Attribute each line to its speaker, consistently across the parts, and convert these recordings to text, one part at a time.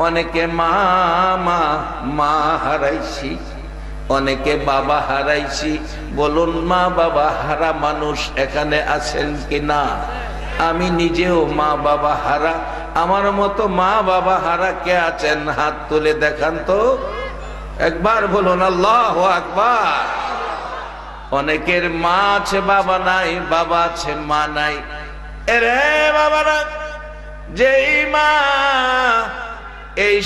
Speaker 1: অনেকে মা মা মা হারাইছি, অনেকে বাবা হারাইছি। বলুন মা বাবা হারা মানুষ এখানে আছেন কিনা? আমি নিজেও মা বাবা হারা। আমার মতো মা বাবা হারা কে আছেন? হাত তুলে দেখান তো একবার, বলুন আল্লাহু আকবার। অনেকের মা আছে বাবা নাই, বাবা আছে মা নাই। এরে বাবারা, যেই মা এই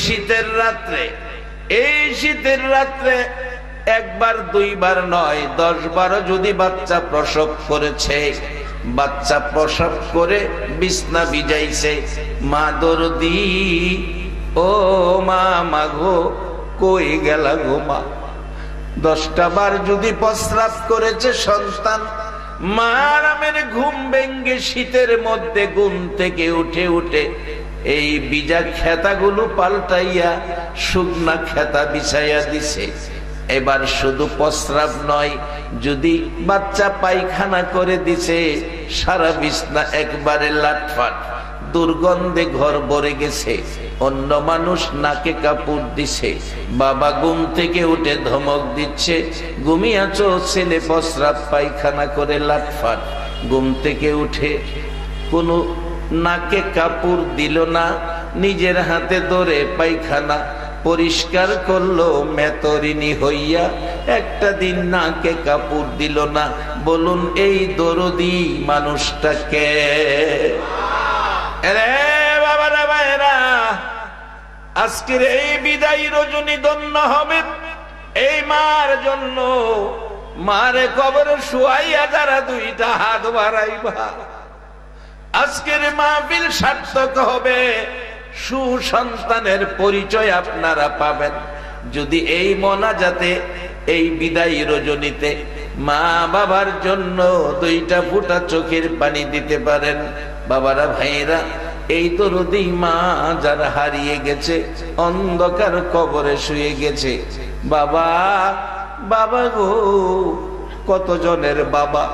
Speaker 1: শীতের রাত্রে একবার দুইবার নয় 10-12 যদি বাচ্চা প্রসব করেছে, বাচ্চা প্রসব করে বিছনা ভিজাইছে, মা দরদি ও মা মাগো কই গেলা গো মা। 10টা বার যদি প্রস্রাব করেছে সন্তান, মা আরামের ঘুম ভেঙ্গে শীতের মধ্যে ঘুম থেকে উঠে এই ভিজা খেতাগুলো পাল্টাইয়া শুকনা খেতা বিছাইয়া দিছে। এবার শুধু প্রস্রাব নয়, যদি বাচ্চা পায়খানা করে দিছে, সারা বিছনা একবারে লাটফাট, দুর্গন্ধে ঘর ভরে গেছে। অন্য মানুষ নাকে কাপড় দিছে, বাবা ঘুম থেকে উঠে ধমক দিচ্ছে, ঘুমিয়েছো ছেলে প্রস্রাব পায়খানা করে লাটফাট। ঘুম থেকে উঠে কোনো নাকে কাপড় দিল না, নিজের হাতে ধরে পায়খানা পরিষ্কার করলো মেতরিনী হইয়া, একটা দিন নাকে কাপড় দিল না। বলুন এই দরদি মানুষটাকে? বাবারা ভাইরা, আজকের এই বিদায়ী রজনী ধন্য হবে এই মার জন্য। মারে কবরে শুয়াইয়া যারা 2টা হাত বাড়াইবা, আজকের মাহফিল সার্থক হবে। সুসন্তানের পরিচয় আপনারা পাবেন যদি এই মোনাজাতে, এই বিদায়ী রজনীতে মা বাবার জন্য 2টা ফোঁটা চোখের পানি দিতে পারেন। বাবারা ভাইরা, এই দরদি মা যারা হারিয়ে গেছে, অন্ধকার কবরে শুয়ে গেছে, বাবা বাবা গো, কতজনের বাবা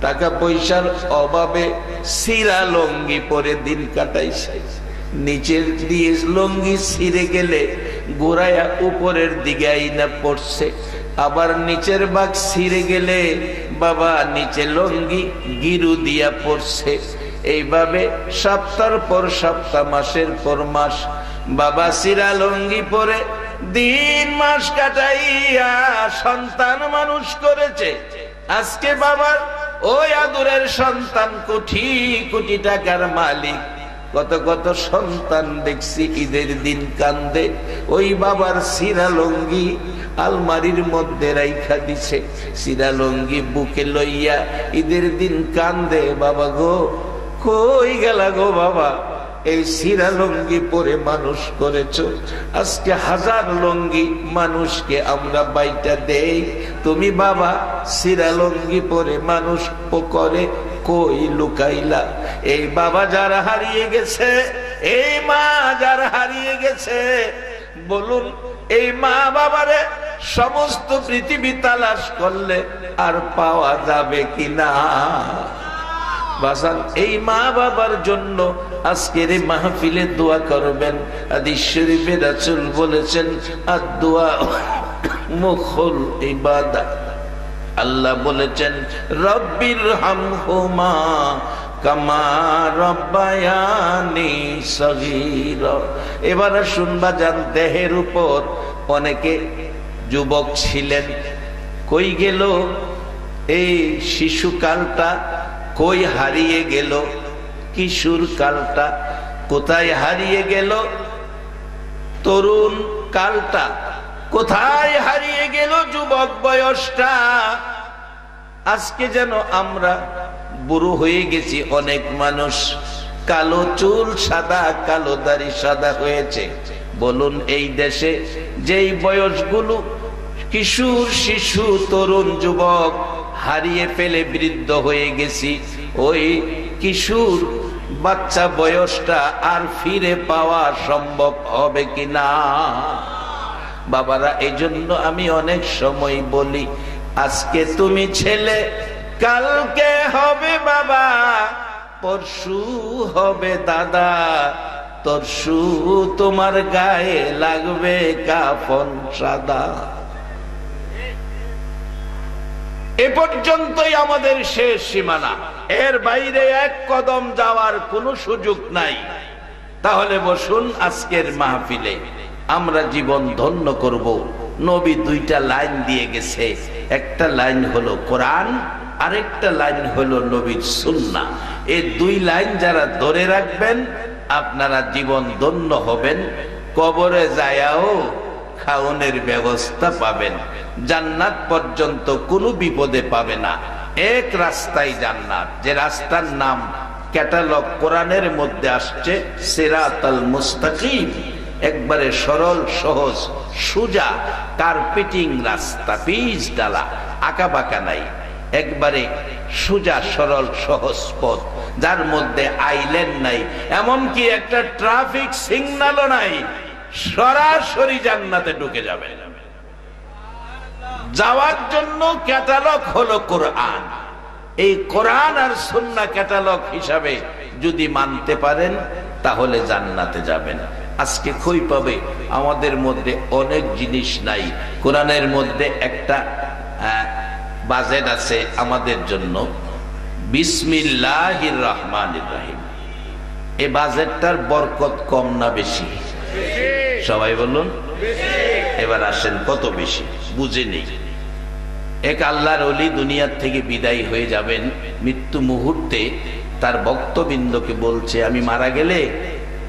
Speaker 1: টাকা পয়সার অভাবে সিরা লঙ্গি পরে দিন কাটাইছে। নিচের দিয়ে লঙ্গি ছিঁড়ে গেলে গোড়ায়া উপরের দিকে আইনা পড়ছে, আবার নিচের ভাগ ছিঁড়ে গেলে বাবা নিচে লঙ্গি গিরু দিয়া পড়ছে। এইভাবে সপ্তাহ পর সপ্তাহ, মাসের পর মাস বাবা সিরা লঙ্গি পরে দিন মাস কাটাইয়া সন্তান মানুষ করেছে। আজকে বাবার ওই আদরের সন্তান কোটি কোটি টাকার মালিক। কত কত সন্তান দেখছি ঈদের দিন কান্দে, ওই বাবার সিরা লঙ্গি আলমারির মধ্যে রাইখা দিছে, সিরা লঙ্গি বুকে লইয়া ঈদের দিন কান্দে, বাবা গো কই গেলা গো বাবা, এই সিরা লঙ্গি পরে মানুষ করেছো। আজকে 1000 লঙ্গি মানুষকে আমরা বাইটা দেই, তুমি বাবা সিরা লঙ্গি পরে মানুষ করে কই লুকাইলা। এই বাবা যারা হারিয়ে গেছে, এই মা যারা হারিয়ে গেছে, বলুন এই মা বাবারে সমস্ত পৃথিবী তালাশ করলে আর পাওয়া যাবে কিনা? বাসান এই মা বাবার জন্য আজকের এই মাহফিলে দোয়া করবেন। হাদিস শরীফে রাসূল বলেছেন, আদ-দুআ মুখুল ইবাদত। আল্লাহ বলেছেন, রব্বির হামহুমা কামা রব্বায়ানি সগীরা। এবারে শুনবা যান, দেহের উপর অনেকে যুবক ছিলেন, কই গেল এই শিশুকালটা, কই হারিয়ে গেল কিশোর কালটা, কোথায় হারিয়ে গেল তরুণ কালটা, কোথায় হারিয়ে গেল যুবক বয়সটা? আজকে যেন আমরা বুড়ো হয়ে গেছি। অনেক মানুষ কালো চুল সাদা, কালো দাড়ি সাদা হয়েছে। বলুন এই দেশে যেই বয়সগুলো কিশোর শিশু তরুণ যুবক হারিয়ে ফেলে বৃদ্ধ হয়ে গেছি, ওই কিশোর বাচ্চা বয়সটা আর ফিরে পাওয়া সম্ভব হবে কিনা? বাবারা, এই জন্য আমি অনেক সময় বলি, আজকে তুমি ছেলে, কালকে হবে বাবা, পরশু হবে দাদা, তরশু তোমার গায়ে লাগবে কাফন সাদা। এ পর্যন্তই আমাদের শেষ সীমানা, এর বাইরে এক কদম যাওয়ার কোনো সুযোগ নাই। তাহলে বসুন আজকের মাহফিলে আমরা জীবন ধন্য করব। নবী দুইটা লাইন দিয়ে গেছে, একটা লাইন হলো কোরআন, আরেকটা লাইন হলো নবীর সুন্নাহ। এই দুই লাইন যারা ধরে রাখবেন আপনারা জীবন ধন্য হবেন, কবরে যায়াও খাওনের ব্যবস্থা পাবেন, জান্নাত পর্যন্ত কোনো বিপদে পাবে না। এক রাস্তায় জান্নাত, যে রাস্তার নাম ক্যাটালগ কোরআনের মধ্যে আসছে সিরাতাল মুস্তাকিম, একবারে সরল সহজ সোজা কার্পেটিং রাস্তা, পিচ ডালা, আঁকা বাঁকা নাই, একবারে সোজা সরল সহজ পথ, যার মধ্যে আইল্যান্ড নাই, এমনকি একটা ট্রাফিক সিগন্যালও নাই, সরাসরি জান্নাতে ঢুকে যাবে। যাওয়ার জন্য ক্যাটালগ হলো কোরআন। এই কোরআন আর সুন্নাহ ক্যাটালগ হিসাবে যদি মানতে পারেন তাহলে জান্নাতে যাবেন। আজকে কই পাবে? আমাদের মধ্যে অনেক জিনিস নাই। কোরআনের মধ্যে একটা বাজেট আছে আমাদের জন্য, বিসমিল্লাহির রহমানির রহিম। এই বাজেটটার বরকত কম না বেশি? সবাই বলুন। এবার আসেন কত বেশি বুঝে নেই। এক আল্লাহর ওলি দুনিয়ার থেকে বিদায় হয়ে যাবেন, মৃত্যু মুহূর্তে তার ভক্তবৃন্দকে বলছে, আমি মারা গেলে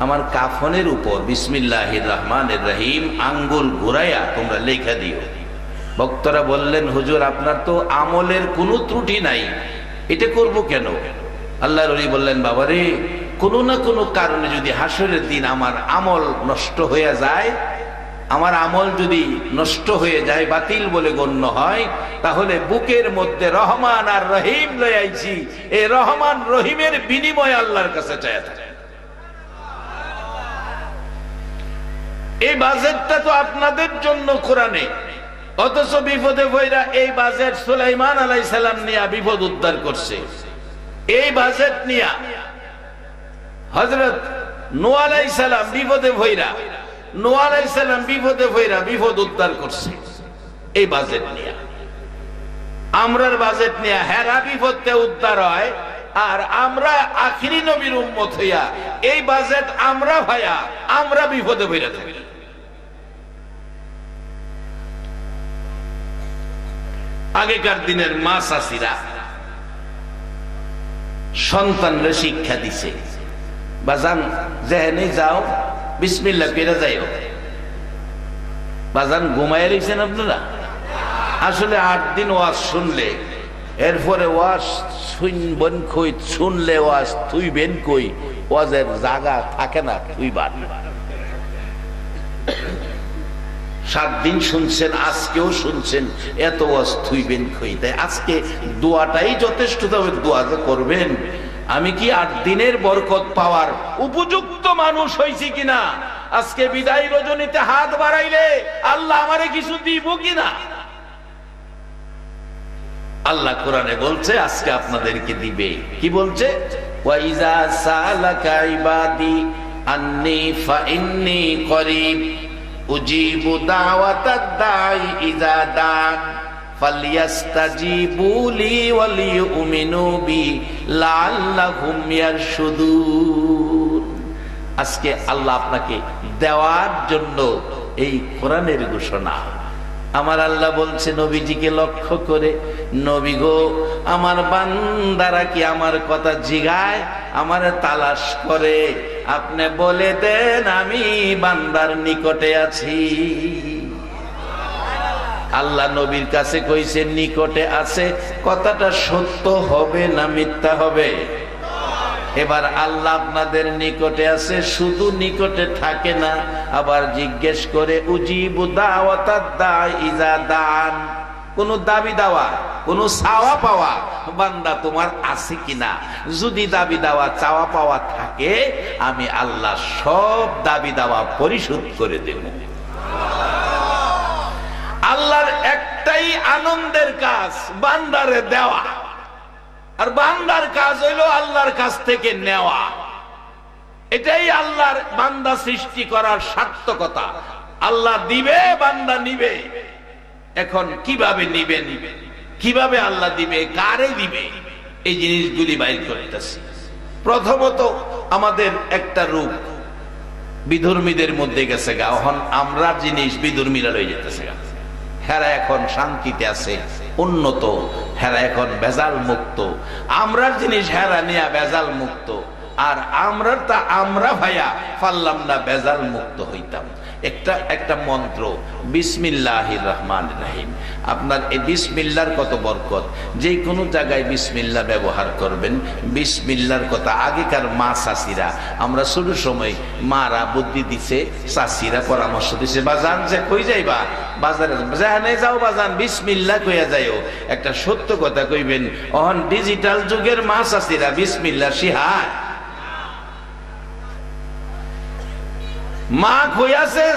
Speaker 1: আমার কাফনের উপর বিসমিল্লাহির রহমানির রহিম আঙ্গুল ঘুরাইয়া তোমরা লেখা দিও। ভক্তরা বললেন, হুজুর আপনার তো আমলের কোনো ত্রুটি নাই, এটা করব কেন? আল্লাহর ওলি বললেন, বাবারে কোনো না কোনো কারণে যদি হাসরের দিন আমার আমল নষ্ট হয়ে যায়, আমার আমল যদি নষ্ট হয়ে যায়, বাতিল বলে গণ্য হয়, তাহলে বুকের মধ্যে রহমান আর রহিম লইয়াইছি, এই রহমান রহিমের বিনিময় আল্লাহর কাছে চাইয়া থাকে। এই বাজেটটা তো আপনাদের জন্য কোরআনে, অথচ বিপদে ভৈরা এই বাজেট সুলাইমান আলাইহিস সালাম নিয়ে বিপদ উদ্ধার করছে। এই বাজেট নিয়ে হযরত নূহ আলাইহিস সালাম বিপদে ভৈরা, নূহ আলাইহিস সালাম বিপদে ভৈরা বিপদ উদ্ধার করছে এই বাজেট নিয়ে। আমরার বাজেট নিয়ে হেরা বিপদে উদ্ধার হয়, আর আমরা আখিরি নবীর উম্মত হইয়া এই বাজেট আমরা ভাইয়া আমরা বিপদে ভৈরা থাকি। আগেকার দিনের মা চাচিরা সন্তানরা শিক্ষা দিছে, বাজান যেখানে যাও বিসমিল্লাহ করে যাইও। বাজান ঘুমায় রয়েছেন আপনারা? আসলে 8 দিন ওয়াজ শুনলে, এরপরে ওয়াজ শুনবেন কই, শুনলে ওয়াজ থুইবেন কই, ওয়াজের জায়গা থাকে না থুইবার। 7 দিন শুনছেন, আজকেও শুনছেন, এত ওয়াজ থুইবেন কই? তাই আজকে দোয়াটাই যথেষ্ট, তবে দোয়া যে করবেন, আমি কি 8 দিনের বরকত পাওয়ার উপযুক্ত মানুষ হয়েছি কিনা? আজকে বিদায় রজনীতে হাত বাড়াইলে আল্লাহ আমারে কিছু দিব কিনা? আল্লাহ কোরআনে বলছে আজকে আপনাদেরকে দিবে। কি বলছে? ওয়াইজা সালাকা ইবাদি আন্নী ফাইন্নী করিব উজিবু দাওয়াতাদ দাঈ ইযা দান ফালইস্তাজিবু লি ওয়ালিউমিনু বি লাআল্লাহুম ইয়ারশুদুন। আজকে আল্লাহ আপনাকে দেওয়ার জন্য এই কোরআনের ঘোষণা। আমার আল্লাহ বলছে নবীজিকে লক্ষ্য করে, নবী গো, আমার বান্দারা কি আমার কথা জিগায়, আমার তালাশ করে, আপনি বলে দেন আমি বান্দার নিকটে আছি। আল্লাহ নবীর কাছে কইছে নিকটে আছে, কথাটা সত্য হবে না মিথ্যা হবে? এবার আল্লাহ আপনাদের নিকটে আছে, শুধু নিকটে থাকে না, আবার জিজ্ঞেস করে উজিবু দাওয়াতাদ দাঈ ইযা দান। কোন দাবি দাওয়া, কোন চাওয়া পাওয়া বান্দা তোমার আছে কিনা? যদি দাবি দাওয়া চাওয়া পাওয়া থাকে, আমি আল্লাহ সব দাবি দাওয়া পরিশোধ করে দেব। আল্লাহর একটাই আনন্দের কাজ, বান্দারে দেওয়া, আর বান্দার কাজ হইল আল্লাহর কাছ থেকে নেওয়া। এটাই আল্লাহর বান্দা সৃষ্টি করার সার্থকতা। আল্লাহ দিবে, বান্দা নিবে। এখন কিভাবে নিবে, কিভাবে আল্লাহ দিবে, কারে দিবে, এই জিনিসগুলি বাইর করতেছি। প্রথমত আমাদের একটা রূপ বিধর্মীদের মধ্যে গেছে গা, এখন আমরা জিনিস বিধর্মীরা লয়ে যেতেছে গা। হেরা এখন শান্তিতে আছে, উন্নত, হেরা এখন বেজাল মুক্ত। আমরার জিনিস হেরা নিয়া বেজাল মুক্ত, আর আমরা ভাইয়া পারলাম না বেজাল মুক্ত হইতাম। একটা মন্ত্র বিসমিল্লাহির রহমানির রহিম। আপনার এই বিসমিল্লাহর কত বরকত। যে কোনো জায়গায় বিসমিল্লাহ ব্যবহার করবেন। বিসমিল্লাহর কথা আগেকার মা চাষিরা, আমরা ছোট সময় মারা বুদ্ধি দিছে, চাষিরা পরামর্শ দিছে, বাজান যে কই যাইবা, বাজারে যেখানে যাও বাজান বিসমিল্লাহ কইয়া যাইও। একটা সত্য কথা কইবেন, অহন ডিজিটাল যুগের মা চাষিরা বিসমিল্লাহ শিহায়। মা খইয়াছে,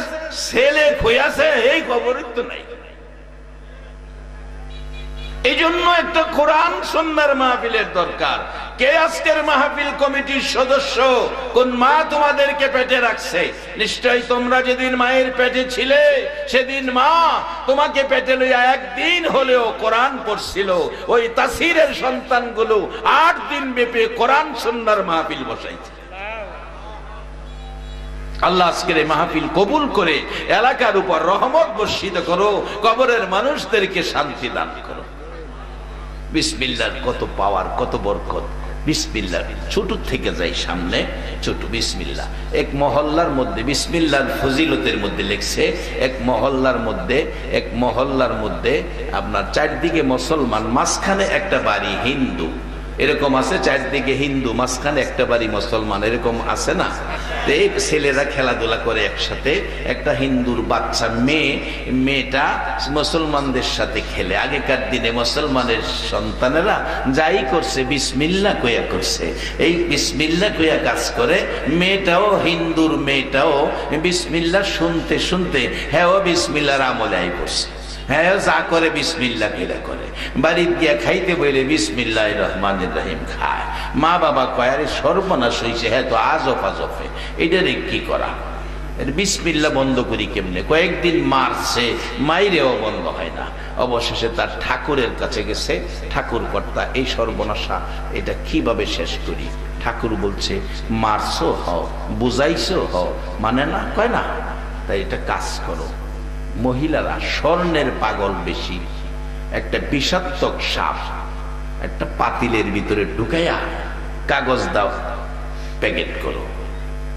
Speaker 1: ছেলে খইয়াছে, এই খবরই তো নাই। এই জন্য একটা কোরআন সুন্নাহর মাহফিলের দরকার। কে আজকের মাহফিল কমিটির সদস্য, কোন মা তোমাদেরকে পেটে রাখছে? নিশ্চয়ই তোমরা যেদিন মায়ের পেটে ছিলে, সেদিন মা তোমাকে পেটে লইয়া একদিন হলেও কোরআন পড়ছিল। ওই তাসিরের সন্তানগুলো 8 দিন ব্যাপী কোরআন সুন্নাহর মাহফিল বসাইছে। আল্লাহ আজকের এই মাহফিল কবুল করে এলাকার উপর রহমত বর্ষিত করো, কবরের মানুষদেরকে শান্তি দান করো। বিসমিল্লাহর কত পাওয়ার, কত বরকত। বিসমিল্লাহ ছোট থেকে যাই সামনে, ছোট বিসমিল্লাহ। এক মহল্লার মধ্যে বিসমিল্লাহর ফজিলতের মধ্যে লেখছে, এক মহল্লার মধ্যে আপনার চারদিকে মুসলমান, মাঝখানে একটা বাড়ি হিন্দু। এরকম আছে, চারদিকে হিন্দু, মাঝখানে একটা বাড়ি মুসলমান, এরকম আছে না? এই ছেলেরা খেলাধুলা করে একসাথে, একটা হিন্দুর বাচ্চা মেয়েটা মুসলমানদের সাথে খেলে। আগেকার দিনে মুসলমানের সন্তানেরা যাই করছে বিসমিল্লাহ কইয়া করছে। এই বিসমিল্লাহ কইয়া কাজ করে। মেয়েটাও, হিন্দুর মেয়েটাও বিসমিল্লাহ শুনতে শুনতে হ্যাঁ ও বিসমিল্লাহর আমলে আই করছে। হ্যাঁ যা করে বিসমিল্লাহ কইরা করে। বাড়িতে গিয়া খাইতে বলে বিসমিল্লাহির রহমানির রহিম খায়। মা বাবা কয় আরে সর্বনাশ হইছে, হ্যাঁ তো আজব আজবে, এটারে কি করা, বিসমিল্লাহ বন্ধ করি কেমনে? কয়েকদিন মারছে, মাইরেও বন্ধ হয় না। অবশেষে তার ঠাকুরের কাছে গেছে, ঠাকুর কর্তা এই সর্বনাশা এটা কিভাবে শেষ করি? ঠাকুর বলছে মারছো হও, বুঝাইছো হও, মানে না, কয় না, তাই এটা কাজ করো। মহিলারা স্বর্ণের পাগল বেশি। একটা বিষাক্তক সাপ একটা পাতিলের ভিতরে ঢুকাইয়া কাগজ দাও, প্যাকেট করো,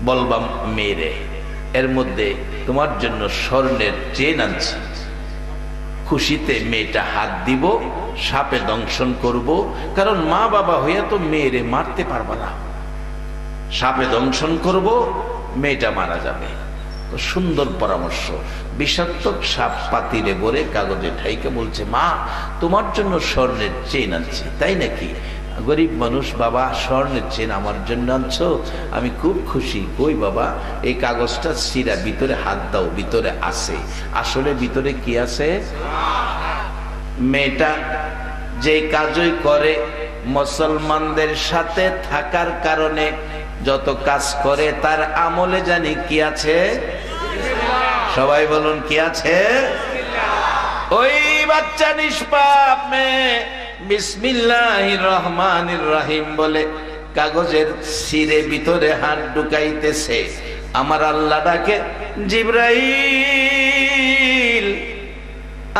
Speaker 1: বলবাম মেরে এর মধ্যে তোমার জন্য স্বর্ণের চেন আনছি। খুশিতে মেয়েটা হাত দিব, সাপে দংশন করব, কারণ মা বাবা হইয়া তো মেয়েরে মারতে পারবা না। সাপে দংশন করব, মেয়েটা মারা যাবে। সুন্দর পরামর্শ। বিষাক্তক সাপ পাতিলে ভরে কাগজে ঠাইকে বলছে মা তোমার জন্য স্বর্ণের চেন আনছি। তাই নাকি? গরিব মানুষ, বাবা স্বর্ণের চেন আমার জন্য আনছো, আমি খুব খুশি। কই বাবা, এই কাগজটা ছিঁড়া, ভিতরে হাত দাও, ভিতরে আছে। আসলে ভিতরে কি আছে? মেয়েটা যে কাজই করে মুসলমানদের সাথে থাকার কারণে যত কাজ করে তার আমলে জানি কি আছে? সবাই বলুন কি আছে? ওই বাচ্চা নিষ্পাপ মেয়ে বিসমিল্লাহির রহমানির রহিম বলে কাগজের ছিঁড়ে ভিতরে হাত ঢুকাইতেছে। আমার আল্লাহ ডাকে, জিবরাইল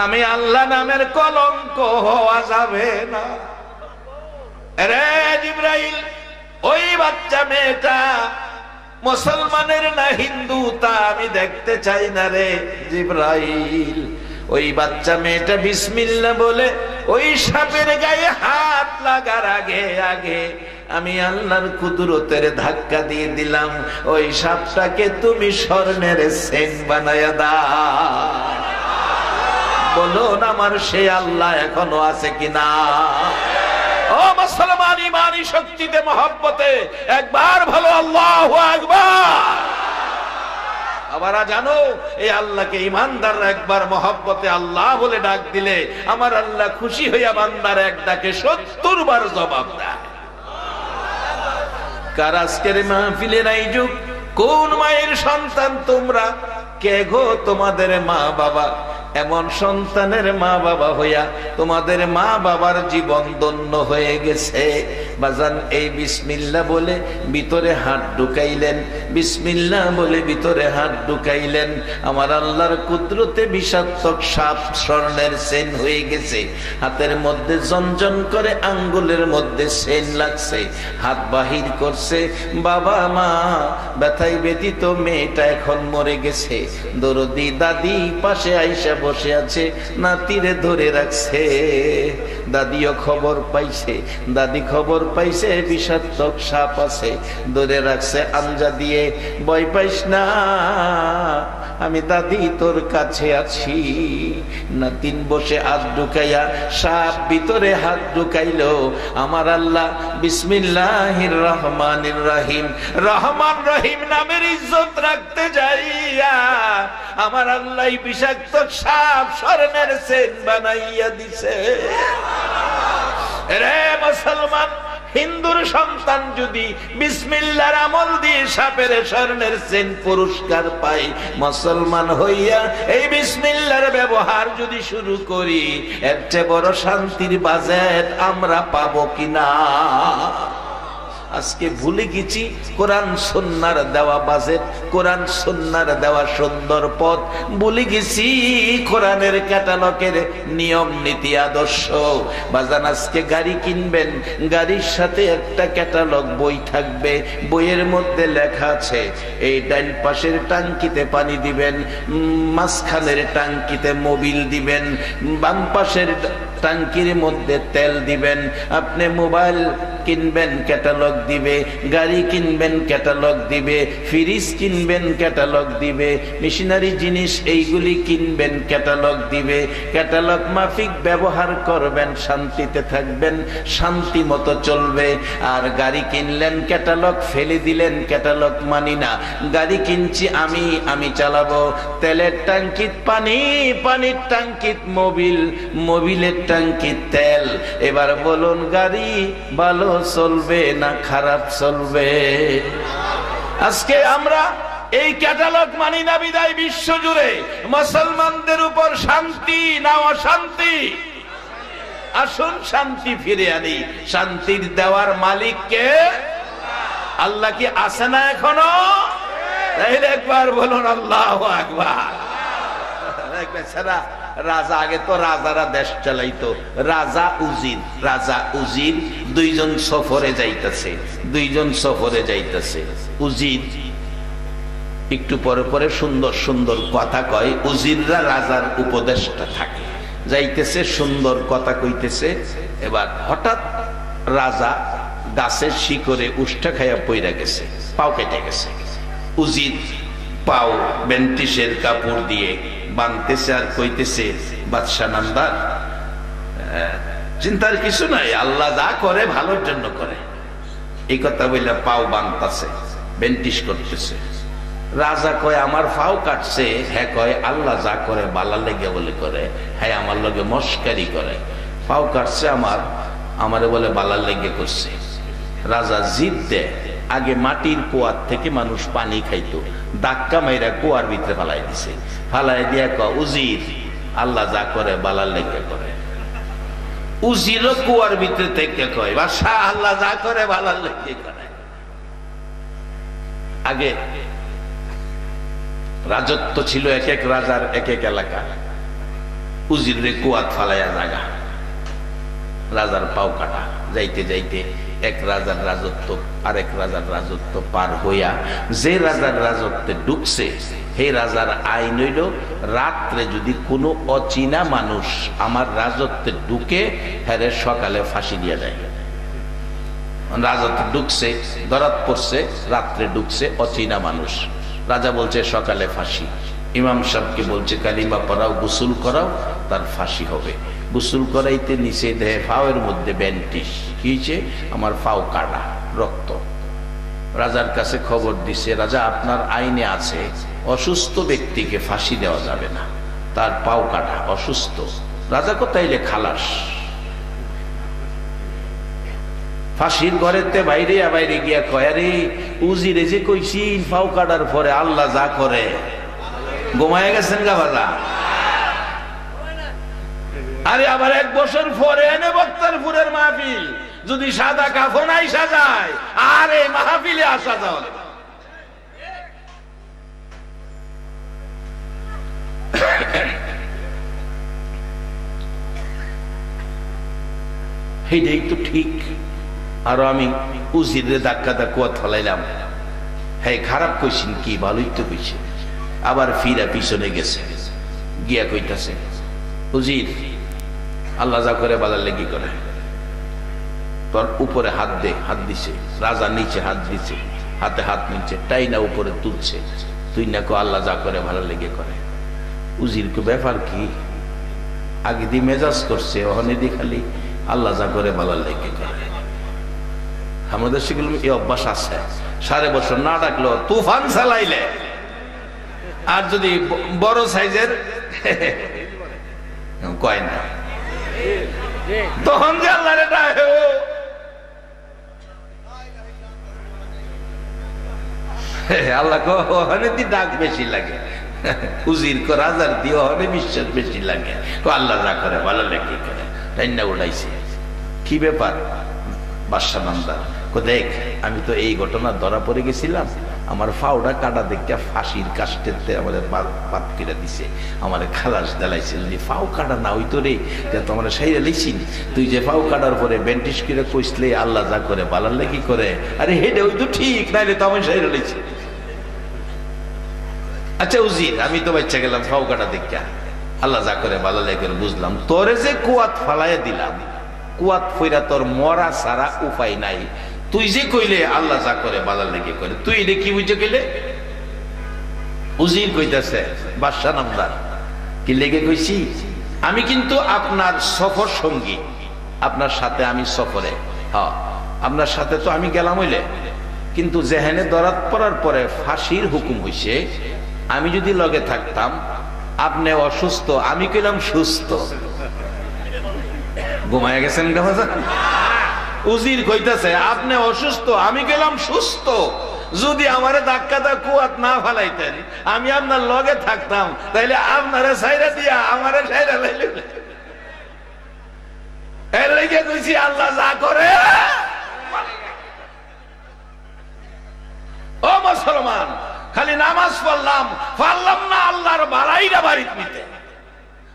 Speaker 1: আমি আল্লাহ নামের কলঙ্ক হওয়া যাবে না রে জিবরাইল। ওই বাচ্চা মেয়েটা মুসলমানের না হিন্দু তা আমি দেখতে চাই না রে জিবরাইল। ওই বাচ্চা মেয়েটা বিসমিল্লাহ বলে ওই সাপের গায়ে হাত লাগার আগে আগে আমি আল্লাহর কুদরতের ধাক্কা দিয়ে দিলাম, ওই সাপটাকে তুমি স্বর্ণের চেন বানায়া দাও। বলুন আমার সেই আল্লাহ এখনো আছে কিনা? ও মুসলমান, ইমানি শক্তিতে মহব্বতে একবার ভালো আল্লাহু আকবার। আবার জানো এই আল্লাহকে ইমানদাররা একবার মহব্বতে আল্লাহ বলে ডাক দিলে আমার আল্লাহ খুশি হইয়া বান্দার এক ডাকে 70 বার জবাব দেয়। কার আজকের মাহফিলে নাই যুগ? কোন মায়ের সন্তান তোমরা? কে গো তোমাদের মা বাবা? এমন সন্তানের মা বাবা হইয়া তোমাদের মা বাবার জীবন ধন্য হয়ে গেছে। বাজান, এই বিসমিল্লাহ বলে ভিতরে হাত ঢুকাইলেন, বিসমিল্লাহ বলে ভিতরে হাত ঢুকাইলেন, আমার আল্লাহর কুদরতে বিষাক্তক সাপ স্বর্ণের চেন হয়ে গেছে। হাতের মধ্যে জনজন করে, আঙ্গুলের মধ্যে চেন লাগছে, হাত বাহির করছে। বাবা মা ব্যথায় ব্যথিত, মেয়েটা এখন মরে গেছে। দরদি দাদি পাশে আইসা বসে আছে, নাতিরে ধরে রাখছে। দাদিও খবর পাইছে, দাদি খবর পাইছে বিষাক্তক সাপ আছে, ধরে রাখছে আঞ্জা দিয়ে। ভয় পাইস না, আমি দাদি তোর কাছে আছি। নাতিন বসে হাত ঢুকাইয়া সাপ ভিতরে হাত ঢুকাইলো। আমার আল্লাহ বিসমিল্লাহির রহমানির রহিম, রহমান রহিম নামের ইজ্জত রাখতে যাইয়া আমার আল্লাহ বিষাক্ত সাপ স্বর্ণের চেন বানাইয়া দিছে। রে মুসলমান, হিন্দুর সন্তান যদি বিসমিল্লাহর আমল দিয়ে সাপের স্বর্ণের চেন পুরস্কার পায়, মুসলমান হইয়া এই বিসমিল্লাহর ব্যবহার যদি শুরু করি, এর চেয়ে বড় শান্তির বাজেট আমরা পাবো কিনা? আজকে ভুলে গেছি কোরআন সুন্নাহর দেওয়া বাজেট, কোরআন সুন্নাহর দেওয়া সুন্দর পথ ভুলে গেছি, কোরআনের ক্যাটালগের নিয়ম নীতি আদর্শ। বাজান, আজকে গাড়ি কিনবেন, গাড়ির সাথে একটা ক্যাটালগ বই থাকবে। বইয়ের মধ্যে লেখা আছে এই ডান পাশের টাঙ্কিতে পানি দিবেন, মাঝখানের টাঙ্কিতে মোবিল দিবেন, বাম পাশের টাঙ্কির মধ্যে তেল দিবেন। আপনি মোবাইল কিনবেন, ক্যাটালগ দিবে, গাড়ি কিনবেন, ক্যাটালগ দিবে, ফ্রিজ কিনবেন, ক্যাটালগ দিবে, মেশিনারি জিনিস এইগুলি কিনবেন, ক্যাটালগ দিবে। ক্যাটালগ মাফিক ব্যবহার করবেন, শান্তিতে থাকবেন, শান্তি মতো চলবে। আর গাড়ি কিনলেন, ক্যাটালগ ফেলে দিলেন, ক্যাটালগ মানি না, গাড়ি কিনছি আমি চালাবো। তেলের টাঙ্কিত পানি, পানির টাঙ্কিত মোবিল, মোবিলের টাঙ্কিত তেল। এবার বলুন, গাড়ি ভালো চলবে না খারাপ চলবে? আজকে আমরা এই ক্যাটালগ মানি না বিদায় বিশ্ব জুড়ে মুসলমানদের উপর শান্তি না অশান্তি? আসুন শান্তি ফিরে আনি। শান্তির দেওয়ার মালিক কে? আল্লাহ কি আছে না এখনো? তাইলে একবার বলুন আল্লাহু আকবার। বেচারা রাজা, আগে তো রাজারা দেশ চালাইতো, রাজা উজির, রাজা উজির দুইজন সফরে যাইতেছে, দুইজন সফরে যাইতেছে। উজির একটু পরে পরে সুন্দর সুন্দর কথা কয়, উজিররা রাজার উপদেষ্টা থাকে। যাইতেছে, সুন্দর কথা কইতেছে। এবার হঠাৎ রাজা গাছের শিকড়ে উষ্ঠা খাইয়া পইরা গেছে, পাও কেটে গেছে। উজির পাও বেন্টিসের কাপড় দিয়ে বানতেছে আর কইতেছে, বাদশা নামদার, চিন্তার কিছু নাই, আল্লাহ যা করে ভালোর জন্য করে। এই কথা বললে পাও বানতাছে, বেন্টিস করতেছে। রাজা কয়, আমার পাও কাটছে। হ্যাঁ, কয় আল্লাহ যা করে বালা লেগে বলে করে। হ্যাঁ, আমার লগে মস্কারি করে। পাও কাটছে আমারে বলে বালা লেগে করছে। রাজা জিদ দেয়, আগে মাটির কুয়ার থেকে মানুষ পানি খাইতো, ধাক্কা মাইরা কুয়ার ভিতরে ফালাই দিছে। ফালাই দিয়া কয়, উজির আল্লাহ যা করে বালার লেগে করে। উজিরও কুয়ার ভিতরে থেকে কয়, বাদশা আল্লাহ যা করে বালার লেগে করে। আগে রাজত্ব ছিল এক এক রাজার এক এক এলাকা। উজিরে কুয়াত ফালাইয়া জাগা, রাজার পাও কাটা। যাইতে যাইতে এক রাজার রাজত্ব আরেক রাজার রাজত্ব পার হইয়া যে রাজার রাজত্বে ঢুকছে, সেই রাজার আইন হইল, রাত্রে যদি কোনো অচেনা মানুষ আমার রাজত্বে ঢুকে, হ্যাঁ সকালে ফাঁসি দিয়ে দেয়। রাজত্বে ঢুকছে, ধরাত পড়ছে, রাত্রে ঢুকছে অচেনা মানুষ, রাজা বলছে সকালে ফাঁসি। ইমাম সাহেবকে বলছে কালিমা পড়াও, গোসল করাও, তার ফাঁসি হবে। গোসল করাইতে নিচে দেহে ফাওয়ের মধ্যে ব্যান্টিস। কি হয়েছে? আমার ফাও কাটা, রক্ত। রাজার কাছে খবর দিছে, রাজা আপনার আইনে আছে অসুস্থ ব্যক্তিকে ফাঁসি দেওয়া যাবে না, তার পাও কাটা, অসুস্থ। রাজা কোথাইলে খালাস। ফাঁসির ঘরেতে বাইরে বাইরে গিয়া কয়, আরে উজিরে যে কইছি ফাও কাটার পরে আল্লাহ যা করে। ঘুমায় গেছেন গা বাজা? আরে আবার 1 বছর পরে এনে বক্তারপুরের মাহফিল যদি সাদা কাফনাই সাজায়, আর এই মাহফিলে আসা যাওয়া এইটাই তো ঠিক। আর আমি উজিরে ধাক্কা ধাক্কা ফলাইলাম, হ্যাঁ খারাপ কইছেন কি, ভালোই তো কইছে। আবার ফিরা পিছনে গেছে, গিয়া কইতাছে, উজির আল্লাহ যা করে বাজার লেগে করে। তোর উপরে হাত দে, হাত দিছে, রাজা নিচে হাত দিছে, হাতে হাত নিচ্ছে, টাই না উপরে তুলছে, তুই না কো আল্লাহ যা করে ভালো লেগে করে। উজির কো ব্যাপার কি, আগে দি মেজাজ করছে, ওখানে দি খালি আল্লাহ যা করে ভালো লেগে করে। আমাদের সেগুলো এই অভ্যাস আছে, 5.5 বছর না ডাকলো তুফান চালাইলে, আর যদি বড় সাইজের কয় না তখন যে আল্লাহ রে ডাকে, আল্লাহ ওখানে দি ডাক বেশি লাগে, উজির কো রাজার দিয়ে ওখানে বিশ্বাস বেশি লাগে। আল্লাহ যা করে ভালো লেগে করে, তাই না উড়াইছে। কি ব্যাপার? বাদশা নামদার কো, দেখ আমি তো এই ঘটনা ধরা পড়ে গেছিলাম, আমার ফাউডা কাটা দেখে ফাঁসির কাস্টেতে আমাদের পাত কেটে দিছে, আমার খালাস দেলাইছে। যদি ফাউ কাটা না হইতো রে তো আমার সাইরে লিছিন, তুই যে ফাউ কাটার পরে বেন্টিস করে কইসলে আল্লাহ যা করে ভালো লেগে করে, আরে হেডে ওই তো ঠিক, নাইলে তো আমি সাইরে লিছি। আচ্ছা উজির, আমি তো বাচ্চা গেলাম ফাউ কাটা দেখা, আল্লাহ যা করে ভালো লেগে বুঝলাম, তোরে যে কুয়াত ফালাইয়া দিলাম, কুয়াত ফইরা তোর মরা সারা উপায় নাই। তুই যে কইলে আল্লাহ যা করে ভালো লেগে করে, তুই এটা কি বুঝে কইলে? উজির কইতাছে, বাদশা নামদার কি লেগে কইছি, আমি কিন্তু আপনার সফর সঙ্গী, আপনার সাথে আমি সফরে, হ্যাঁ আপনার সাথে তো আমি গেলাম হইলে, কিন্তু যেহেনে দরাত পড়ার পরে ফাঁসির হুকুম হইছে, আমি যদি লগে থাকতাম, আপনি অসুস্থ, আমি কইলাম সুস্থ। ঘুমায় গেছেন গাজা? উজির কইতাছে, আপনি অসুস্থ, আমি গেলাম সুস্থ, যদি আমারে ধাক্কা দা কুয়াত না ফালাইতেন, আমি আপনার লগে থাকতাম, তাইলে আপনারে ছাইরা দিয়া আমারে ছাইরা লাইলে। এর লাগি কইছি আল্লাহ যা করে। ও মুসলমান, খালি নামাজ পারলাম না আল্লাহর বাড়াইরা বাড়িতে নিতে,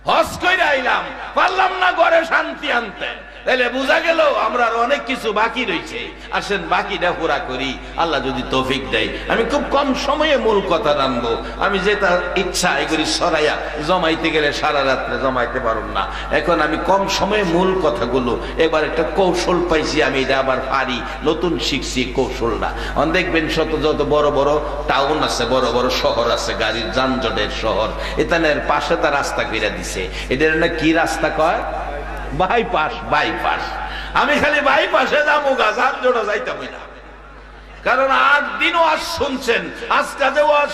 Speaker 1: হজ কইরা আইলাম, পারলাম না ঘরে শান্তি আনতে, তাহলে বোঝা গেল আমরা অনেক কিছু বাকি রয়েছে। আসেন বাকিটা পুরা করি, আল্লাহ যদি তৌফিক দেয়। আমি খুব কম সময়ে মূল কথা রাখবো, আমি যেটা ইচ্ছা এগুলি সরাইয়া জমাইতে গেলে সারা রাত্রে জমাইতে পারব না। এখন আমি কম সময়ে মূল কথাগুলো, এবার একটা কৌশল পাইছি, আমি এটা আবার পারি, নতুন শিখছি কৌশলটা। দেখবেন যত বড় বড় টাউন আছে, বড় বড় শহর আছে, গাড়ির যানজটের শহর, এখানের পাশে তা রাস্তা করে দিছে, এদের না কি রাস্তা কয়? বাইপাস। বাইপাস। আমি খালি বাইপাসে যাবো, গাছার জোড়া যাইতাম না, কারণ 8 দিন ওয়াজ শুনছেন, আজকে যে ওয়াজ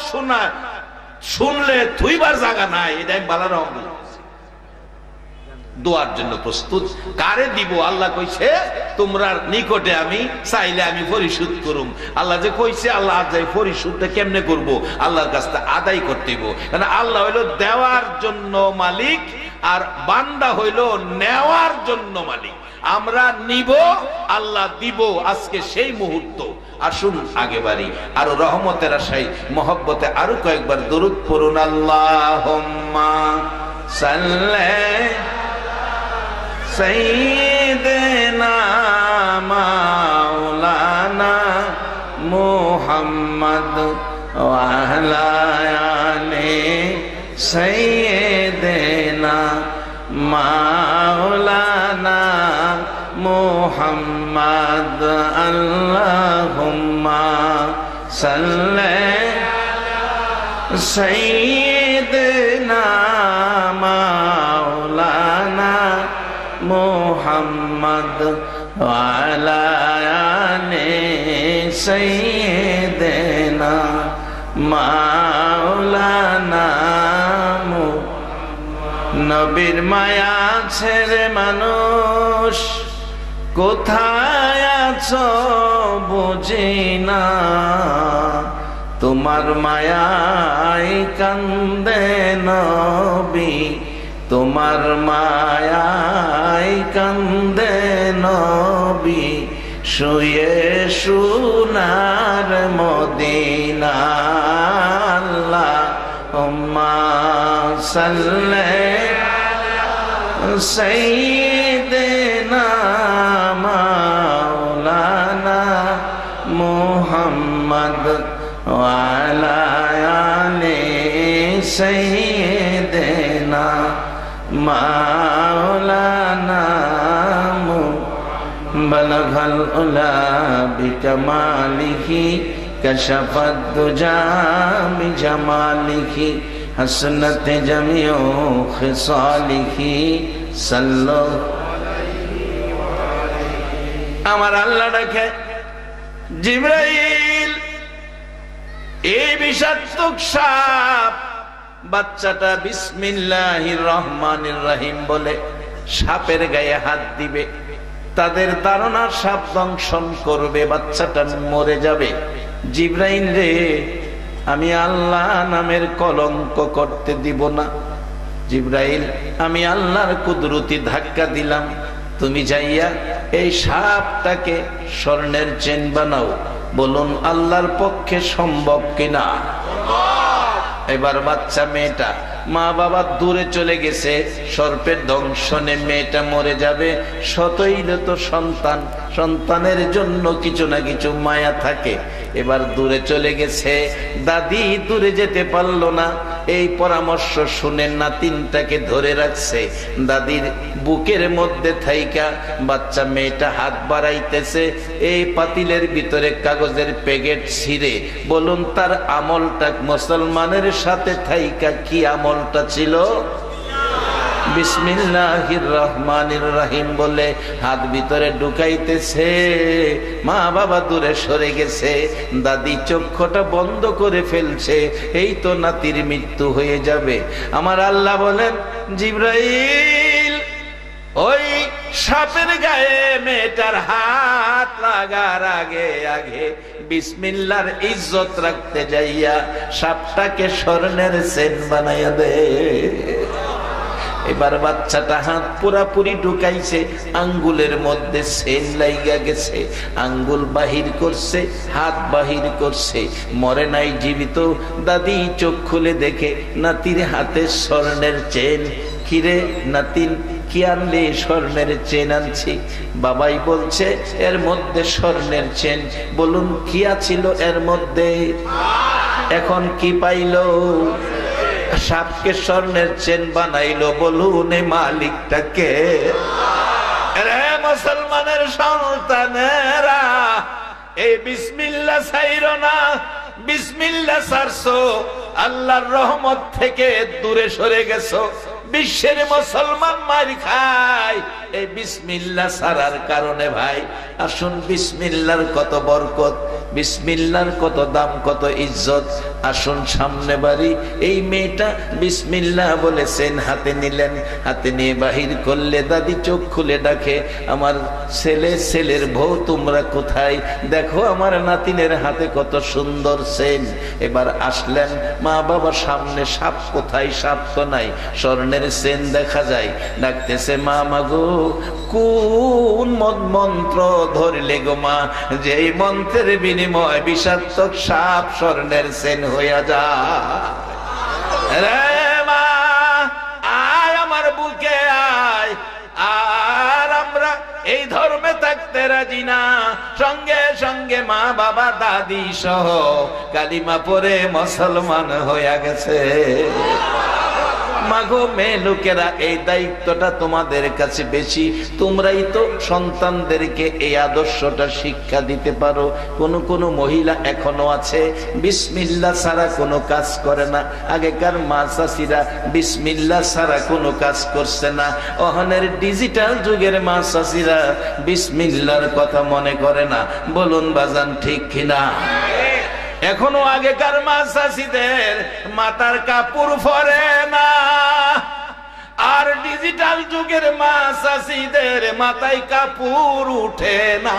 Speaker 1: শুনলে থুইবার জায়গা নাই, এটা আমি ভালো রকম দোয়ার জন্য প্রস্তুত। কারে দিব? আল্লাহ কইছে তোমরা নিকটে আমি চাইলে আমি পরিশোধ করুম। আল্লাহ যে কইছে, আল্লাহ যাই পরিশোধটা কেমনে করব? আল্লাহর কাছে আদায় করতে হইব, কারণ আল্লাহ হইল দেওয়ার জন্য মালিক, আর বান্দা হইল নেওয়ার জন্য মালিক। আমরা নিব, আল্লাহ দিব, আজকে সেই মুহূর্ত। আসুন আগে বাড়ি, আরো রহমতের আশায় মহব্বতে আরো কয়েকবার দরুদ পড়ুন। আল্লাহুম্মা সাল্লি সাইয়্যিদিনা মাওলানা মুহাম্মদ ওয়া আলা আলি সাইয়্যিদিনা মাওলানা মুহাম্মদ। আল্লাহুম্মা সাল্লি সাইয়্যিদিনা মাওলানা মুহাম্মদ ওয়া আলা আলি সাইয়্যিদিনা মাওলানা। নবীর মায়া ছেড়ে মানুষ কোথায় আছো বুঝি না, তোমার মায়ায় কান্দে নবী, তোমার মায়ায় কান্দে নবী, শুয়ে সোনার মদিনা। আল্লাহুম্মা সাল্লি সাইয়্যিদিনা মাওলানা মুহাম্মদ ওয়া আলা আলি সাইয়্যিদিনা মাওলানা বালাগাল উলা বিকামালিহি কাশাফাদ দুজা বিজামালিহি হাসনাত জামিউ খিসালিহি সাল্লাল্লাহু আলাইহি ওয়া আলিহি। আমার আল্লাহ ডাকে, জিবরাইল এই বিষাক্ত সাপ। বাচ্চাটা বিসমিল্লাহির রহমানির রহিম বলে সাপের গায়ে হাত দিবে, তাদের ধারণা সাপ দংশন করবে, বাচ্চাটা মরে যাবে। জিবরাইল রে, আমি আল্লাহ নামের কলঙ্ক করতে দিব না। জিবরাইল, আমি আল্লাহর কুদরতি ধাক্কা দিলাম, তুমি যাইয়া এই সাপটাকে স্বর্ণের চেন বানাও। বলুন আল্লাহর পক্ষে সম্ভব কিনা? এবার বাচ্চা মেয়েটা, মা বাবা দূরে চলে গেছে, সর্পের দংশনে মেয়েটা মরে যাবে। সতই তো সন্তান, সন্তানের জন্য কিছু না কিছু মায়া থাকে। এবার দূরে চলে গেছে, দাদি দূরে যেতে পারলো না। এই পরামর্শ শুনে নাতিনটাকে ধরে রাখছে, দাদির বুকের মধ্যে থাইকা বাচ্চা মেয়েটা হাত বাড়াইতেছে। এই পাতিলের ভিতরে কাগজের প্যাকেট ছিঁড়ে, বলুন তার আমলটা মুসলমানের সাথে থাইকা কি আমলটা ছিল? বিসমিল্লাহির রহমানির রহিম বলে হাত ভিতরে ঢুকাইতেছে। মা বাবা দূরে সরে গেছে, দাদি চক্ষুটা বন্ধ করে ফেলছে। এই তো নাতির মৃত্যু হয়ে যাবে। আমার আল্লাহ বলেন, জিবরাইল ওই সাপের গায়ে মেয়েটার হাত লাগার আগে আগে বিসমিল্লাহর ইজ্জত রাখতে যাইয়া সাপটাকে স্বর্ণের চেন বানাইয়া দে। এবার বাচ্চাটা হাত পুরাপুরি ঢুকাইছে, আঙ্গুলের মধ্যে চেন লাইগা গেছে, আঙ্গুল বাহির করছে, হাত বাহির করছে, মরে নাই, জীবিত। দাদি চোখ খুলে দেখে নাতির হাতে স্বর্ণের চেন। কিরে নাতিন, কি আনলে? স্বর্ণের চেন আনছি। বাবাই বলছে এর মধ্যে স্বর্ণের চেন। বলুন কি আছিল এর মধ্যে? এখন কি পাইল? সাপকে স্বর্ণের চেন বানাইলো। বলুন এই মালিকটাকে? রে মুসলমানের সন্তানেরা, এই বিসমিল্লাহ ছাইরো না। বিসমিল্লাহ ছাড়ছো, আল্লাহর রহমত থেকে দূরে সরে গেছো। বিশ্বের মুসলমান মার খায় এই বিসমিল্লাহ ছাড়ার কারণে। ভাই আসুন, বিসমিল্লাহর কত বরকত, বিসমিল্লাহর কত দাম, কত ইজ্জত। আসুন সামনে বাড়ি। এই মেয়েটা বিসমিল্লাহ বলেছেন, হাতে নিলেন, হাতে নিয়ে বাহির করলে দাদি চোখ খুলে ডাকে, আমার ছেলে, ছেলের বউ তোমরা কোথায়? দেখো আমার নাতিনের হাতে কত সুন্দর চেন। এবার আসলেন মা বাবা সামনে, সাপ কোথায়? সাপ তো নাই, স্বর্ণের চেন দেখা যায়। ডাকতেছে, মা মাগো কোন মন্ত্র ধরলে গো মা, যে এই মন্ত্রের বিনিময় বিষাক্ত সাপ স্বর্ণের চেন হইয়া যায়? রে মা আয় আমার বুকে আয়। আর আমরা এই ধর্মে থাকতে রাজি না। সঙ্গে সঙ্গে মা বাবা দাদি সহ কালিমা পড়ে মুসলমান হইয়া গেছে। মাগো মেয়ে লোকেরা, এই দায়িত্বটা তোমাদের কাছে বেশি। তোমরাই তো সন্তানদেরকে এই আদর্শটা শিক্ষা দিতে পারো। কোন মহিলা এখনো আছে বিসমিল্লাহ ছাড়া কোনো কাজ করে না। আগেকার মা চাষিরা বিসমিল্লাহ ছাড়া কোনো কাজ করছে না। ওখানের ডিজিটাল যুগের মা চাষিরা বিসমিল্লাহর কথা মনে করে না। বলুন বাজান ঠিক কিনা? এখনো আগেকার মা চাষিদের মাথার কাপড় পরে না, আর ডিজিটাল যুগের মা চাষিদের মাথায় কাপড় উঠে না।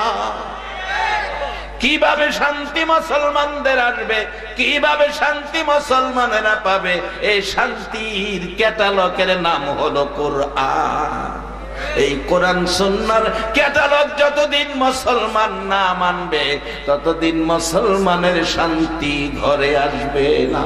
Speaker 1: কিভাবে শান্তি মুসলমানদের আসবে, কিভাবে শান্তি মুসলমানেরা পাবে? এই শান্তির ক্যাটালগের নাম হলো কোরআন। এই কোরআন সুন্নাহর ক্যাটালগ যতদিন মুসলমান না মানবে ততদিন মুসলমানের শান্তি ঘরে আসবে না।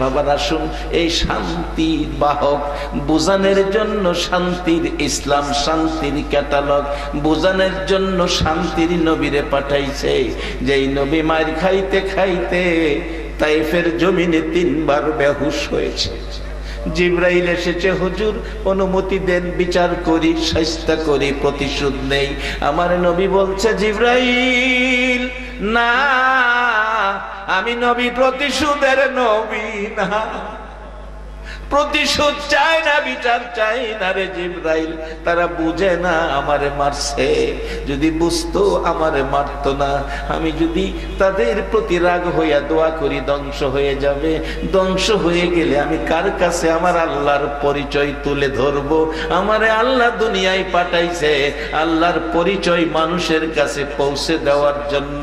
Speaker 1: বাবা আসুন, এই শান্তির বাহক বোঝানোর জন্য শান্তির ইসলাম, শান্তির ক্যাটালগ বোঝানোর জন্য শান্তির নবীরে পাঠাইছে। যেই নবী মার খাইতে খাইতে তাইফের জমিনে 3 বার বেহুশ হয়েছে। জিবরাইল এসেছে, হুজুর অনুমতি দেন, বিচার করি, শাস্তি করি, প্রতিশোধ নেই। আমার নবী বলছে, জিবরাইল না, আমি নবী প্রতিশোধের নবী না, প্রতিশোধ চাই না, বিচার চাই না রে জিবরাইল। তারা বুঝে না আমারে মারছে, যদি বুঝতো আমারে মারতো না। আমি যদি তাদের প্রতি রাগ হইয়া দোয়া করি ধ্বংস হয়ে যাবে, ধ্বংস হয়ে গেলে আমি কার কাছে আমার আল্লাহর পরিচয় তুলে ধরবো? আমারে আল্লাহ দুনিয়ায় পাঠাইছে আল্লাহর পরিচয় মানুষের কাছে পৌঁছে দেওয়ার জন্য।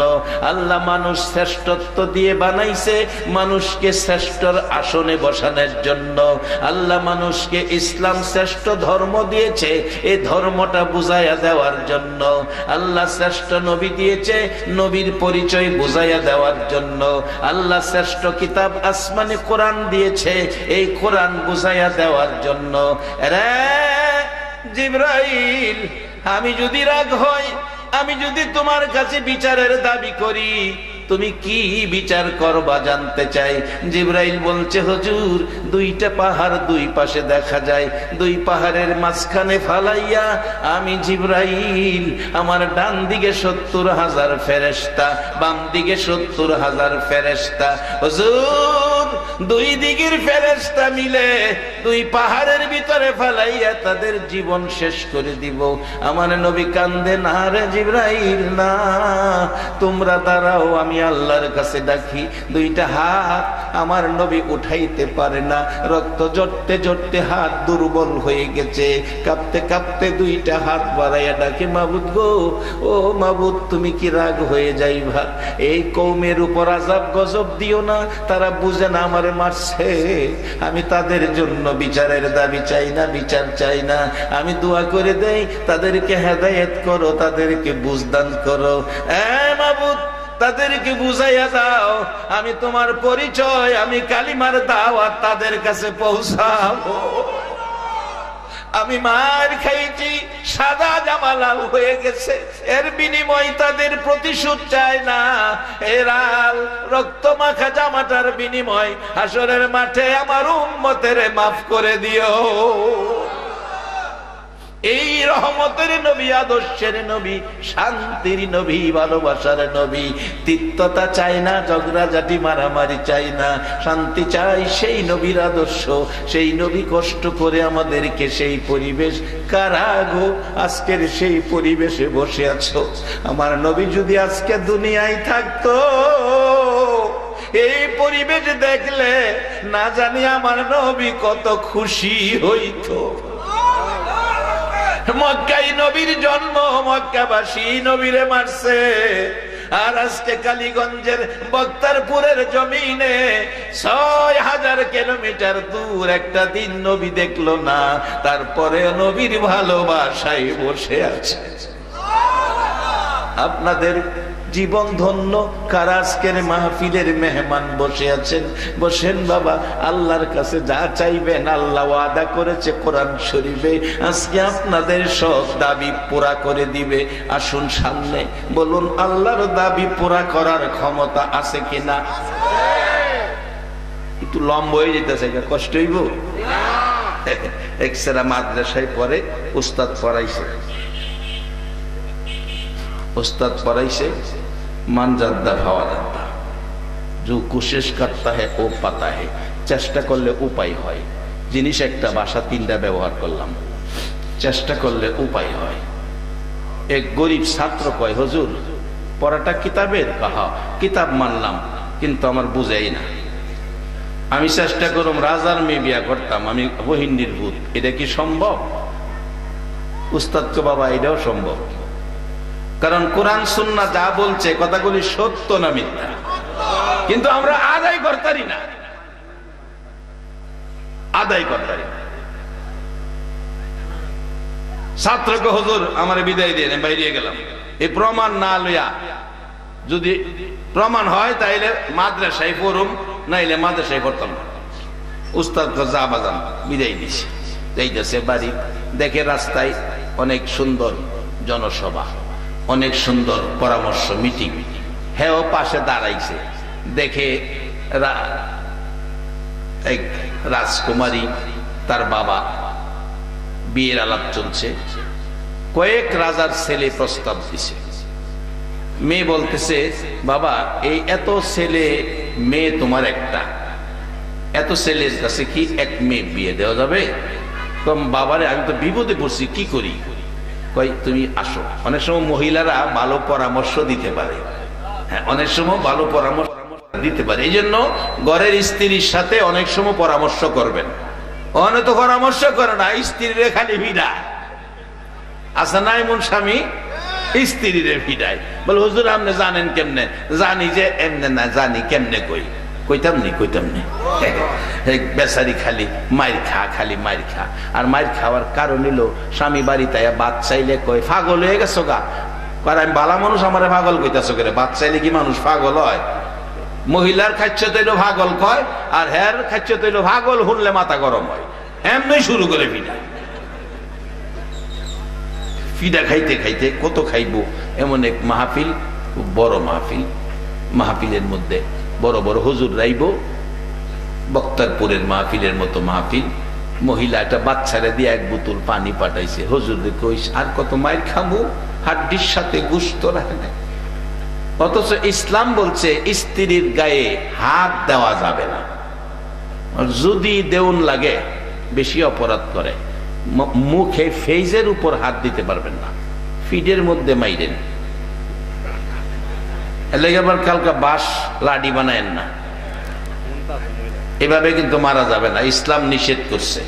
Speaker 1: আল্লাহ মানুষ শ্রেষ্ঠত্ব দিয়ে বানাইছে, মানুষকে শ্রেষ্ঠর আসনে বসানোর জন্য। আল্লাহ মানুষকে ইসলাম শ্রেষ্ঠ ধর্ম দিয়েছে, এই ধর্মটা বুঝাইয়া দেওয়ার জন্য। আল্লাহ শ্রেষ্ঠ নবী দিয়েছে, নবীর পরিচয় বুঝাইয়া দেওয়ার জন্য। আল্লাহ শ্রেষ্ঠ কিতাব আসমানি কোরআন দিয়েছে, এই কোরআন বুঝাইয়া দেওয়ার জন্য। রে জিবরাইল, আমি যদি রাগ হই, আমি যদি তোমার কাছে বিচারের দাবি করি, তুমি কি বিচার করবা জানতে চাই। জিবরাইল বলছে, হুজুর 2টা পাহাড় 2 পাশে দেখা যায়, 2 পাহাড়ের মাঝখানে ফালাইয়া আমি জিবরাইল, আমার ডান দিকে 70,000 ফেরেশতা, বাম দিকে 70,000 ফেরেশতা। হুজুর 2 দিকের ফেরেশতা মিলে 2 পাহাড়ের ভিতরে ফালাইয়া তাদের জীবন শেষ করে দিব। আমার নবী কান্দে, না রে জিবরাইল না, তোমরা দাঁড়াও, আমি আল্লাহর কাছে ডাকি। 2টা হাত আমার নবী উঠাইতে পারে না, রক্ত জড়তে জড়তে হাত দুর্বল হয়ে গেছে, কাঁপতে কাঁপতে 2টা হাত বাড়াইয়া ডাকে, মাবুদ গো, ও মাবুদ, তুমি কি রাগ হয়ে যাইবা? এই কওমের উপর আযাব গজব দিও না, তারা বুঝে না আমারে মারছে। আমি তাদের জন্য বিচারের দাবি চাই না, বিচার চাই না, আমি দোয়া করে দেই, তাদেরকে হেদায়েত করো, তাদেরকে বুঝদান করো। মাবুদ, তাদেরকে বুঝাইয়া দাও, আমি তোমার পরিচয়, আমি কালিমার দাওয়াত তাদের কাছে পৌঁছাবো। আমি মার খাইছি, সাদা জামা লাল হয়ে গেছে, এর বিনিময় তাদের প্রতিশোধ চায় না। এরা রক্ত মাখা জামাটার বিনিময় হাসরের মাঠে আমার উম্মতের মাফ করে দিও। এই রহমতের নবী, আদর্শের নবী, শান্তির নবী, ভালোবাসার নবী। তিক্ততা চাই না, ঝগড়াঝাটি মারামারি চাই না, শান্তি চাই। সেই নবীর আদর্শ, সেই নবী কষ্ট করে আমাদেরকে সেই পরিবেশ, কারা গো আজকের সেই পরিবেশে বসে আছো? আমার নবী যদি আজকে দুনিয়ায় থাকতো, এই পরিবেশ দেখলে না জানি আমার নবী কত খুশি হইতো। মক্কায় নবীর জন্ম, মক্কাবাসী নবীরে মারছে, আর আজকে কালীগঞ্জের বক্তারপুরের জমিনে 6000 কিলোমিটার দূর একটা দিন নবী দেখলো না, তারপরে নবীর ভালোবাসায় বসে আছে। আপনাদের জীবন ধন্য, কারা আজকের মাহফিলের মেহমান বসে আছেন, বসেন বাবা, আল্লাহর কাছে যা চাইবেন আল্লাহ ওয়াদা করেছে কোরআন শরীফে, আজকে আপনাদের সব দাবি পুরা করে দিবে। আসুন সামনে, বলুন আল্লাহর দাবি পুরা করার ক্ষমতা আছে কিনা? একটু লম্বা হয়ে যেতেছে, কষ্ট হইব। এক্সরা মাদ্রাসায় পরে উস্তাদ পড়াইছে, उस्ताद पढ़ाइसे मन जाता हवा जाता, जो कोशिश करता है वो पाता है, चेष्टा करले उपाय হয়। জিনিস একটা ভাষা 3টা ব্যবহার করলাম, চেষ্টা করলে উপায় হয়। এক গরিব ছাত্র কয়, হুজুর পড়াটা কিতাবের, কাহা কিতাব মানলাম, কিন্তু আমার বুঝাই না। আমি চেষ্টা করুম রাজার মেয়ে বিয়া করতাম, আমি বহিন্দির ভূত, এটা কি সম্ভব? উস্তাদ কো বাবা এটাও সম্ভব। কারণ কোরআন সুন্নাহ যা বলছে কথাগুলি সত্য না মিথ্যা, কিন্তু আমরা আদায় করতারি না, আদায় করতারি না। ছাত্রকে হুজুর আমার বিদায় দিয়ে বাইরে গেলাম, এই প্রমাণ না লইয়া, যদি প্রমাণ হয় তাইলে মাদ্রাসায় পড়ুম, নাইলে মাদ্রাসায় পড়তাম না। উস্তাদ যা বাজান বিদায় দিছে, যাইতেছে বাড়ি, দেখে রাস্তায় অনেক সুন্দর জনসভা, অনেক সুন্দর পরামর্শ মিটিং, হেও পাশে দাঁড়াইছে, দেখে এক রাজকুমারী তার বাবা, বিয়ের আলাপ চলছে, কয়েক রাজার ছেলে প্রস্তাব দিছে। মেয়ে বলতেছে, বাবা এই এত ছেলে মেয়ে তোমার একটা, এত ছেলের কাছে কি এক মেয়ে বিয়ে দেওয়া যাবে? কম বাবারে আমি তো বিপদে পড়ছি, কি করি? কই তুমি আসো। অনেক সময় মহিলারা ভালো পরামর্শ দিতে পারে, হ্যাঁ অনেক সময় ভালো পরামর্শ দিতে পারে, এই জন্য ঘরের স্ত্রীর সাথে অনেক সময় পরামর্শ করবেন। অনেক তো পরামর্শ করে না, স্ত্রীরে খালি ভিড়ায়। আসা না এমন স্বামী স্ত্রীরে ভিড়ায়, বলে হুজুর আপনি জানেন কেমনে? জানি যে এমনে না, জানি কেমনে কই, কইতাম নি বেচারি খালি মাইর খা, খালি মাইর খা। আর মাইর খাওয়ার কারণ হলো স্বামী বাড়িতে বাদ চাইলে কয় পাগল হয়ে গেছো গা। আমি বালা মানুষ, আমার পাগল কইতাছো করে? বাদ চাইলে কি মানুষ পাগল হয়? মহিলার খাচ্ছ তৈল পাগল কয়, আর হের খাচ্ছ তৈল পাগল শুনলে মাথা গরম হয়। এমনি শুরু করে ফিডা, ফিডা খাইতে খাইতে কত খাইবো। এমন এক মাহফিল, খুব বড় মাহফিল, মাহফিলের মধ্যে বড় বড় হুজুর রাইব, বক্তারপুরের মাহফিলের মতো মাহফিল। মহিলা একটা বাচ্চারে দিয়ে এক বোতল পানি পাঠাইছে, হুজুর কইস আর কত মাইর খাবো, হাড্ডির সাথে গুস্ত রাখে না। অথচ ইসলাম বলছে স্ত্রীর গায়ে হাত দেওয়া যাবে না, যদি দেউন লাগে বেশি অপরাধ করে। মুখে ফেজের উপর হাত দিতে পারবেন না, ফিডের মধ্যে মাইরেন। আবার কালকা বাঁশ লাডি বানায়েন না, এভাবে কিন্তু মারা যাবে না, ইসলাম নিষেধ করছে।